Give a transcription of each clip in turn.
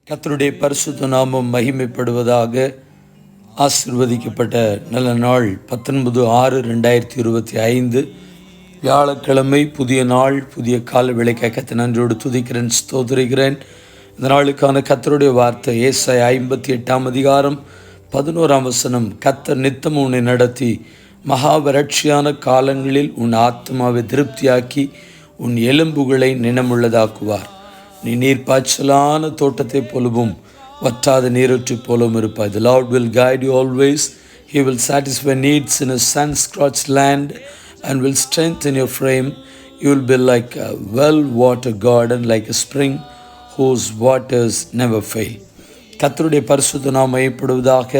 கர்த்தருடைய பரிசுத்த நாமம் மகிமைப்படுவதாக. ஆசீர்வதிக்கப்பட்ட நல்ல நாள் 19/6/2025 வியாழக்கிழமை. புதிய நாள், புதிய கால வேளைக்காக கர்த்தரை நன்றியோடு துதிக்கிறேன், ஸ்தோத்திரிக்கிறேன். இந்த நாளுக்கான கர்த்தருடைய வார்த்தை ஏசாயா 58:11. கர்த்தர் நித்தமும் உன்னை நடத்தி மகா வறட்சியான காலங்களில் உன் ஆத்மாவை திருப்தியாக்கி உன் எலும்புகளை நினமுள்ளதாக்குவார். நீ நீர்ப்பாய்ச்சலான தோட்டத்தை போலவும் வற்றாத நீரூற்றை போலவும் இருப்பாய். The Lord will guide you always. He will satisfy needs in a sun-scorched land and will strengthen your frame. You will be like a well-watered garden, like a spring whose waters never fail. கர்த்தருடைய பரிசுத்த நாமம் மகிமைப்படுவதாக.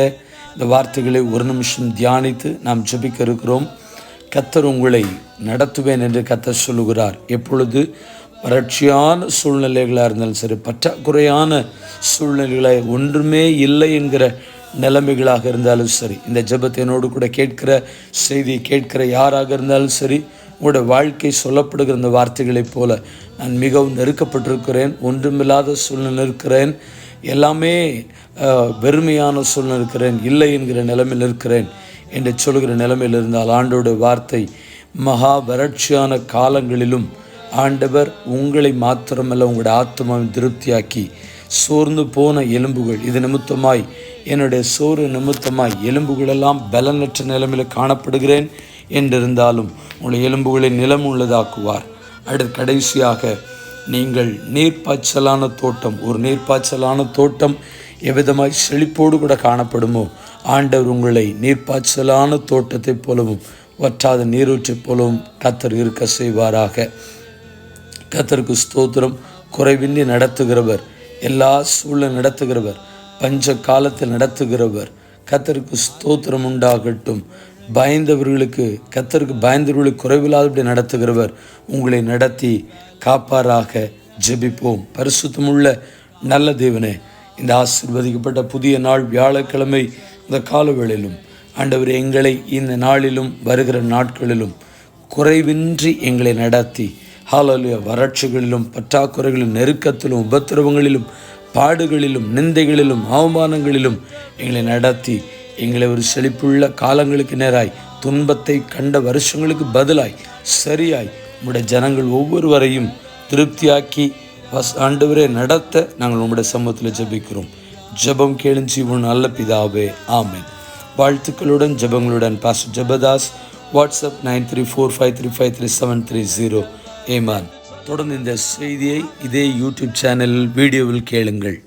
இந்த வார்த்தைகளை ஒரு நிமிஷம் தியானித்து நாம் ஜெபிக்க இருக்கிறோம். கர்த்தர் உங்களை நடத்துவேன் என்று கர்த்தர் சொல்லுகிறார். எப்பொழுது வறட்சியான சூழ்நிலைகளாக இருந்தாலும் சரி, பற்றாக்குறையான சூழ்நிலைகளாக ஒன்றுமே இல்லை என்கிற நிலைமைகளாக இருந்தாலும் சரி, இந்த ஜெபத்தை என்னோடு கூட கேட்கிற செய்தியை கேட்கிற யாராக இருந்தாலும் சரி, உங்களோட வாழ்க்கை சொல்லப்படுகிற இந்த வார்த்தைகளைப் போல நான் மிகவும் நெருக்கப்பட்டிருக்கிறேன், ஒன்றுமில்லாத சூழ்நிலை இருக்கிறேன், எல்லாமே வெறுமையான சூழ்நிலை இருக்கிறேன், இல்லை என்கிற நிலைமையில் இருக்கிறேன் என்று சொல்கிற நிலைமையில் இருந்தால் ஆண்டோட வார்த்தை, மகா வறட்சியான காலங்களிலும் ஆண்டவர் உங்களை மாத்திரமல்ல உங்களுடைய ஆத்மாவை திருப்தியாக்கி சோர்ந்து போன எலும்புகள், இது நிமித்தமாய் என்னுடைய சோறு நிமித்தமாய் எலும்புகளெல்லாம் பலனற்ற நிலைமையில் காணப்படுகிறேன் என்றிருந்தாலும் உங்களுடைய எலும்புகளை நிலம் உள்ளதாக்குவார். அடுத்து கடைசியாக, நீங்கள் நீர்ப்பாய்ச்சலான தோட்டம், ஒரு நீர்ப்பாய்ச்சலான தோட்டம் எவ்விதமாய் செழிப்போடு கூட காணப்படுமோ, ஆண்டவர் உங்களை நீர்ப்பாய்ச்சலான தோட்டத்தை போலவும் வற்றாத நீரூற்றை போலவும் கர்த்தர் இருக்க செய்வாராக. கர்த்தருக்கு ஸ்தோத்திரம். குறைவின்றி நடத்துகிறவர், எல்லா சூழலும் நடத்துகிறவர், பஞ்ச காலத்தில் நடத்துகிறவர். கர்த்தருக்கு ஸ்தோத்திரம் உண்டாகட்டும். பயந்தவர்களுக்கு, கர்த்தருக்கு பயந்தவர்களுக்கு குறைவில்லாதபடி நடத்துகிறவர் உங்களை நடத்தி காப்பாராக. ஜெபிப்போம். பரிசுத்தமுள்ள நல்ல தேவனே, இந்த ஆசீர்வதிக்கப்பட்ட புதிய நாள் வியாழக்கிழமை இந்த காலவேளையிலும் ஆண்டவர் எங்களை இந்த நாளிலும் வருகிற நாட்களிலும் குறைவின்றி எங்களை நடத்தி, ஹல்லேலூயா, வறட்சிகளிலும் பற்றாக்குறைகளிலும் நெருக்கத்திலும் உபத்திரவங்களிலும் பாடுகளிலும் நிந்தைகளிலும் அவமானங்களிலும் எங்களை நடத்தி எங்களை ஒரு செழிப்புள்ள காலங்களுக்கு நேராய் துன்பத்தை கண்ட வருஷங்களுக்கு பதிலாய் சரியாய் உம்முடைய ஜனங்கள் ஒவ்வொருவரையும் திருப்தியாக்கி ஆண்டவரே நடத்த நாங்கள் உம்முடைய சமூகத்தில் ஜெபிக்கிறோம். ஜெபம் கேளும் ஜீவன் நல்ல பிதாவே, ஆமென். வாழ்த்துக்களுடன் ஜெபங்களுடன் பாஸ்டர் ஜெபதாஸ். வாட்ஸ்அப் 9345353730. ஏமான். தொடர்ந்து இந்த செய்தியை இதே யூடியூப் சேனலில் வீடியோவில் கேளுங்கள்.